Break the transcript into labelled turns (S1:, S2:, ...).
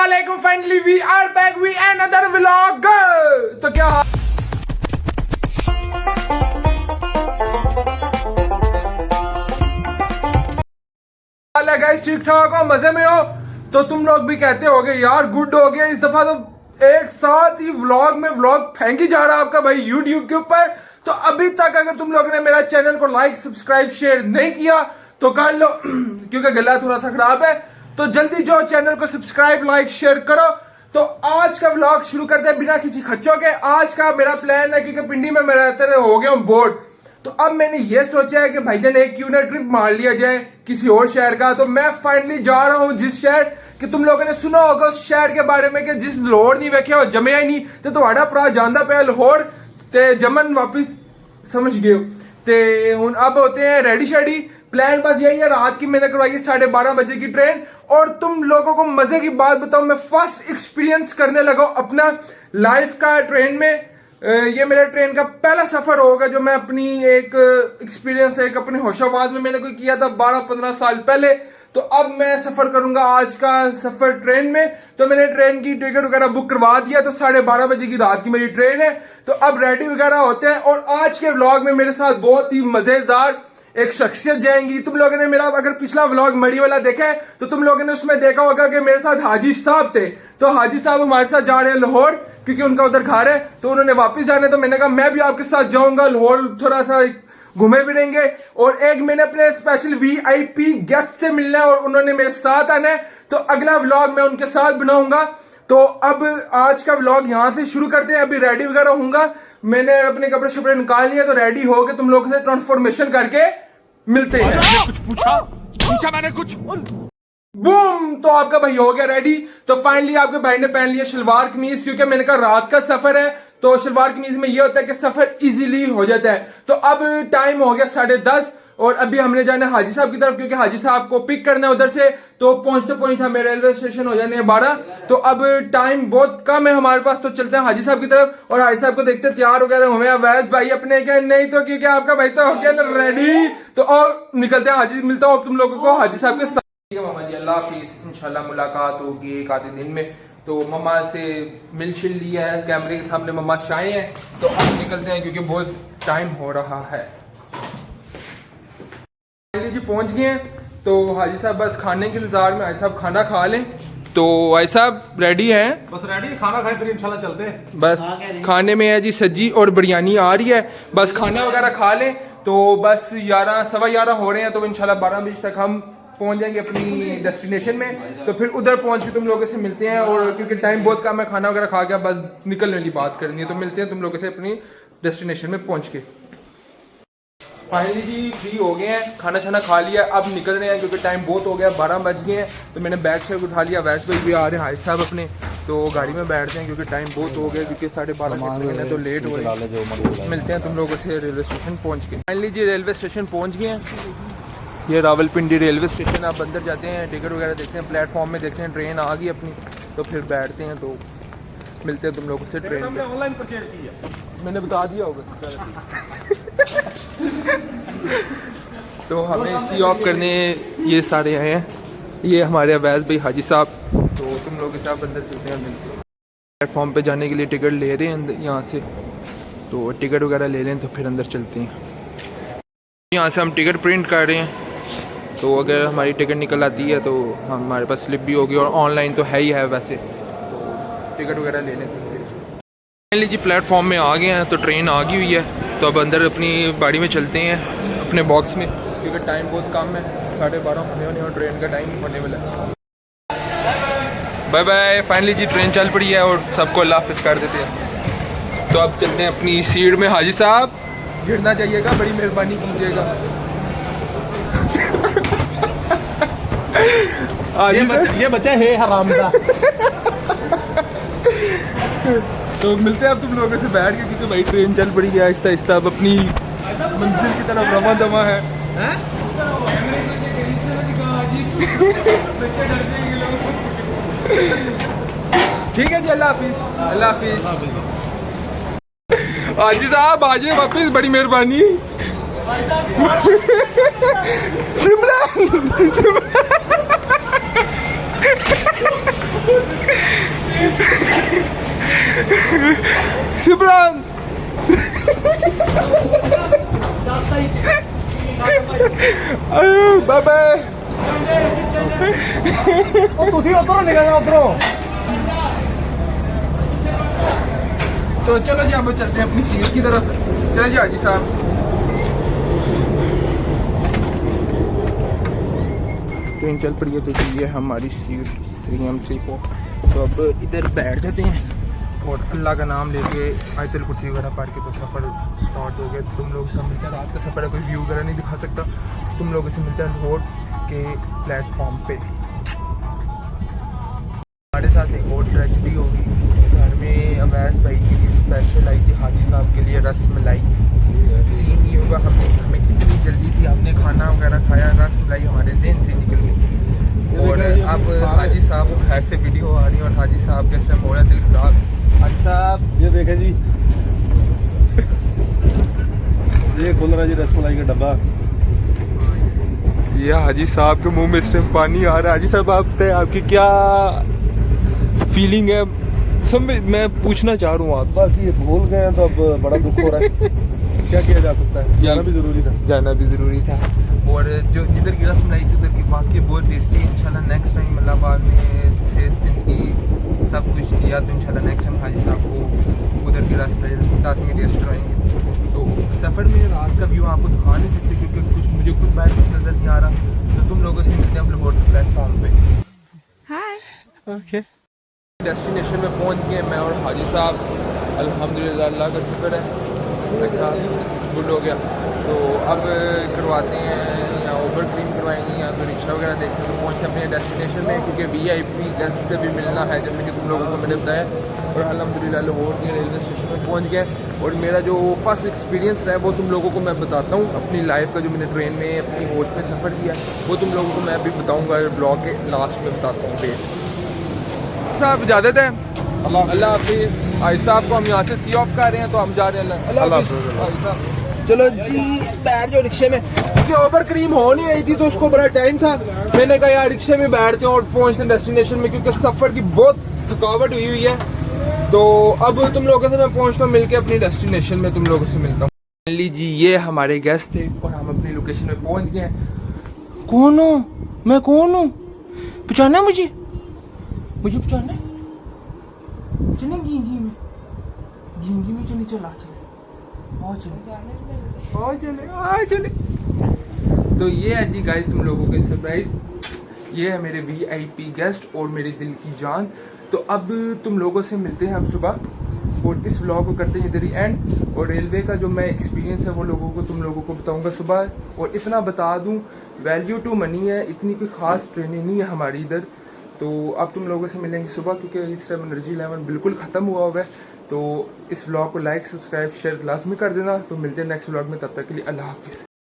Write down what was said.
S1: अस्सलामुअलैकुम, finally we are back with another vlog. तो क्या हाल है गाइस, ठीक ठाक हो, मजे में हो? तो तुम लोग भी कहते होगे यार गुड हो गया, इस दफा तो एक साथ ही व्लॉग में व्लॉग फेंक ही जा रहा है आपका भाई यूट्यूब के ऊपर। तो अभी तक अगर तुम लोगों ने मेरा चैनल को लाइक सब्सक्राइब शेयर नहीं किया तो कर लो क्योंकि गला थोड़ा सा खराब है। तो जल्दी जो चैनल को सब्सक्राइब लाइक शेयर करो। तो आज का व्लॉग शुरू करते हैं बिना किसी खर्चों के। आज का मेरा प्लान है क्योंकि पिंडी में मैं रहते रहे हो गया हूँ बोर्ड, तो अब मैंने ये सोचा है कि भाईजान एक क्यों ना ट्रिप मार लिया जाए किसी और शहर का। तो मैं फाइनली जा रहा हूँ जिस शहर कि तुम लोगों ने सुना होगा उस शहर के बारे में कि जिस लाहौर नहीं वेख्या और जमया ही नहीं तो तुम्हारा भरा जांदा पे लाहौर ते जमन वापिस समझ गए हो। ते हुन अब होते हैं रेडी शेडी। प्लान बस यही है, रात की मैंने करवाई है 12:30 बजे की ट्रेन। और तुम लोगों को मजे की बात बताऊं, मैं फर्स्ट एक्सपीरियंस करने लगा अपना लाइफ का ट्रेन में। ये मेरा ट्रेन का पहला सफर होगा जो मैं अपनी एक एक्सपीरियंस एक अपने होशाबाद में मैंने कोई किया था 12-15 साल पहले। तो अब मैं सफर करूंगा आज का सफर ट्रेन में। तो मैंने ट्रेन की टिकट वगैरह बुक करवा दिया, तो 12:30 बजे की रात की मेरी ट्रेन है। तो अब रेडी वगैरह होते हैं और आज के व्लॉग में मेरे साथ बहुत ही मजेदार एक शख्सियत जाएंगी। तुम लोगों ने मेरा अगर पिछला व्लॉग मड़ी वाला देखा है तो तुम लोगों ने उसमें देखा होगा कि मेरे साथ हाजी साहब थे। तो हाजी साहब हमारे साथ जा रहे हैं लाहौर क्योंकि उनका उधर घर है, तो उन्होंने वापस जाना है। तो मैंने कहा मैं भी आपके साथ जाऊंगा, लाहौर थोड़ा सा घूमे फिरेंगे। और एक मैंने अपने स्पेशल वीआईपी गेस्ट से मिलना है और उन्होंने मेरे साथ आना है। तो अगला व्लॉग मैं उनके साथ बनाऊंगा। तो अब आज का व्लॉग यहां से शुरू करते हैं। अभी रेडी वगैरह होऊंगा, मैंने अपने कपड़े शपड़े निकाल लिए, तो रेडी होके तुम लोगों से ट्रांसफॉर्मेशन करके मिलते हैं।
S2: कुछ पूछा मैंने कुछ
S1: बूम, तो आपका भाई हो गया रेडी। तो फाइनली आपके भाई ने पहन लिया शलवार कमीज क्योंकि मैंने कहा रात का सफर है। तो शलवार कमीज में ये होता है कि सफर इजीली हो जाता है। तो अब टाइम हो गया 10:30 और अभी हमने जाना है हाजी साहब की तरफ क्योंकि हाजी साहब को पिक करना है उधर से। तो पहुंचते हमें रेलवे स्टेशन हो जाने 12। तो अब टाइम बहुत कम है हमारे पास, तो चलते हैं हाजी साहब की तरफ और हाजी साहब को देखते हैं तैयार वगैरह हुए हैं वैस भाई अपने के, नहीं तो क्योंकि आपका भाई तो हो गया ना रेडी। तो और निकलते हैं, हाजी मिलता हूँ तुम लोगों को हाजी साहब के साथ। ठीक है मामा जी, अल्लाह हाफिज, इंशाल्लाह मुलाकात होगी एक आधे दिन में। तो मम्मा से मिल शिल लिया है, कैमरे के सामने मम्मा शाये हैं। तो अब निकलते हैं क्योंकि बहुत टाइम हो रहा है। जी पहुंच गए हैं। तो हाजी साहब बस खाने के इंतजार में, हाजी साहब खाना खा लें। तो हाजी साहब रेडी हैं?
S2: बस रेडी, खाना खाए फिर इंशाल्लाह चलते हैं।
S1: बस खाने में है जी सज्जी और बिरयानी आ रही है, बस खाना वगैरह खा लें। तो बस 11 सवा 11 हो रहे हैं, तो इंशाल्लाह 12 बजे तक हम पहुंच जाएंगे अपनी डेस्टिनेशन में। तो फिर उधर पहुंच के तुम लोगों से मिलते हैं। और क्योंकि टाइम बहुत कम है, खाना वगैरह खा के बस निकलने वाली बात करनी है। तो मिलते हैं तुम लोगों से अपनी डेस्टिनेशन में पहुंच के। फाइनली जी फ्री हो गए हैं, खाना शाना खा लिया, अब निकल रहे हैं क्योंकि टाइम बहुत हो गया, 12 बज गए हैं। तो मैंने बैग शैग उठा लिया, वैसे भी आ रहे हैं हाजी साहब अपने। तो गाड़ी में बैठते हैं क्योंकि टाइम बहुत हो गया, क्योंकि 12:30 तो लेट हो रहे। मिलते हैं तुम लोगों से रेलवे स्टेशन पहुँच के। फाइनली जी रेलवे स्टेशन पहुँच गए हैं, ये रावलपिंडी रेलवे स्टेशन। आप अंदर जाते हैं, टिकट वगैरह देखते हैं, प्लेटफॉर्म में देखते हैं ट्रेन आ गई अपनी। तो फिर बैठते हैं, तो मिलते हैं तुम लोगों से ट्रेन में।
S2: ऑनलाइन परचेज की है,
S1: मैंने बता दिया होगा। तो हमें सी ऑफ करने ये सारे आए हैं, ये हमारे अवैध भाई हाजी साहब। तो तुम लोग के साथ अंदर चलते हैं, मिलते हैं। प्लेटफॉर्म पे जाने के लिए टिकट ले रहे हैं यहाँ से, तो टिकट वगैरह ले लें तो फिर अंदर चलते हैं। यहाँ से हम टिकट प्रिंट कर रहे हैं, तो अगर हमारी टिकट निकल आती है तो हमारे पास स्लिप भी होगी, और ऑनलाइन तो है ही है वैसे। तो टिकट वगैरह ले लें। फाइनली जी प्लेटफॉर्म में आ गए हैं, तो ट्रेन आ गई हुई है। तो अब अंदर अपनी गाड़ी में चलते हैं अपने बॉक्स में क्योंकि टाइम बहुत कम है, 12:30 होने वाले और ट्रेन का टाइम होने वाला है। Bye bye. फाइनली जी ट्रेन चल पड़ी है और सबको अल्लाह हाफिज़ कर देते हैं। तो अब चलते हैं अपनी सीट में। हाजी साहब गिरना चाहिएगा, बड़ी मेहरबानी कीजिएगा।
S2: ये बच्चा है हरामदा।
S1: तो मिलते हैं अब तुम लोगों से बैठ के क्योंकि भाई ट्रेन चल पड़ी है आहिस्ता आहिस्ता, अब अपनी मंजिल की तरफ रवा दवा है। ठीक है जी, अल्लाह हाफिज़, अल्लाह हाफिज़। हाजी साहब आ जाए वापिस, बड़ी मेहरबानी। सिमरन अबे
S2: ਤੁਸੀਂ ਉਧਰੋਂ ਨਿਕਲ ਜਾ ਉਧਰੋਂ
S1: तो चलो जी अब चलते हैं अपनी सीट की तरफ। चलो जी हाजी साहब। ट्रेन चल पड़ी है तो जी ये हमारी सीट 3M34। तो अब इधर बैठ जाते हैं और अल्लाह का नाम लेके आयतुल कुर्सी वगैरह पढ़ के तो सफ़र स्टार्ट हो गया। तुम लोग से मिलते हैं, रात का सफ़र है, कोई व्यू वगैरह नहीं दिखा सकता। तुम लोगों से मिलते हैं रोड के प्लेटफॉर्म पे। हमारे साथ एक और ट्रेजेडी होगी। घर में अवैस भाई के लिए स्पेशल आई थी हाजी साहब के लिए रस मलाई। सीन ये होगा, हमने घर में इतनी जल्दी थी, हमने खाना वगैरह खाया, रस मलाई हमारे जहन से निकल गई। और अब हाजी साहब को घर से वीडियो आ रही है और हाजी साहब के समय हो रहा है दिल खराब। हाजी साहब
S2: ये देखें जी ये खुल रहा है जी रसमलाई का डब्बा।
S1: ये हाजी साहब के मुंह में इस टाइम पानी आ रहा है। हाजी साहब आप बताएं आपकी क्या फीलिंग है? सब मैं पूछना चाह रहा हूँ आपसे।
S2: बाकी ये भूल गए हैं तो अब बड़ा दुख हो रहा है। क्या किया जा सकता है, जाना भी जरूरी था।
S1: जाना भी ज़रूरी था। और जो जिधर की रसमलाई थी उधर की वाकई बहुत टेस्टी। इंशाल्लाह नेक्स्ट टाइम इलाहाबाद में फिर जिंदगी सब कुछ किया तो इंशाल्लाह नेक्स्ट टाइम हाजी साहब को उधर की रसमलाई लाजमी टेस्ट कराएंगे। तो सफ़र में रात का व्यू आपको दिखा नहीं सकते क्योंकि कुछ मुझे खुद बैठ कुछ नज़र नहीं आ रहा। तो तुम लोगों से मिलते हैं हम लोग प्लेटफॉर्म पे। ओके डेस्टिनेशन में पहुंच गए मैं और हाजी साहब। अल्हम्दुलिल्लाह अल्लाह का शुक्र है गुड हो गया। तो अब करवाते हैं या ओवर क्रीम करवाएंगे या तो रिक्शा वगैरह देखते हैं। तो पहुँचते अपने डेस्टिनेशन में क्योंकि VIP गेस्ट से भी मिलना है जैसे कि तुम लोगों को मैंने बताया। और अल्हम्दुलिल्लाह लाहौर के रेलवे स्टेशन में पहुँच गए। और मेरा जो फर्स्ट एक्सपीरियंस रहा है वो तुम लोगों को मैं बताता हूँ। अपनी लाइफ का जो मैंने ट्रेन में अपनी होश में सफ़र किया वो तुम लोगों को मैं अभी बताऊँगा, ब्लॉग के लास्ट में बताता हूँ। वेट साहब इजाज़त है, अल्लाह हाफिज़। भाई साहब को हम यहाँ से सी ऑफ कर रहे हैं तो हम जा रहे हैं। अल्लाह हाफिज़ भाई साहब। चलो जी बैठ जाओ रिक्शे में क्योंकि ओवर क्रीम हो नहीं रही थी तो उसको बड़ा टाइम था। मैंने कहा यार रिक्शे में बैठते हैं और पहुँचते हैं डेस्टिनेशन में क्योंकि सफ़र की बहुत थकावट हुई है। तो अब तुम लोगों से मैं पहुँचता हूँ, मिलके अपनी डेस्टिनेशन में तुम लोगों से मिलता हूँ। लीजिए ये हमारे गेस्ट थे और हम अपनी लोकेशन में पहुँच गए हैं। कौन हूँ मैं, कौन हूँ? पहचाना मुझे? मुझे पहचाना है? चले घींगी में चले, चला चले चले। तो ये है जी गाइस तुम लोगों के सरप्राइज। ये है मेरे VIP गेस्ट और मेरे दिल की जान। तो अब तुम लोगों से मिलते हैं हम सुबह और इस व्लॉग को करते हैं इधर ही एंड। और रेलवे का जो मैं एक्सपीरियंस है वो लोगों को तुम लोगों को बताऊंगा सुबह। और इतना बता दूं वैल्यू टू मनी है, इतनी कोई ख़ास ट्रेनिंग नहीं है हमारी इधर। तो अब तुम लोगों से मिलेंगे सुबह क्योंकि इस टाइम एनर्जी लेवल बिल्कुल ख़त्म हुआ है। तो इस व्लॉग को लाइक सब्सक्राइब शेयर लाजमी कर देना। तो मिलते हैं नेक्स्ट व्लॉग में, तब तक के लिए अल्लाह हाफिज़।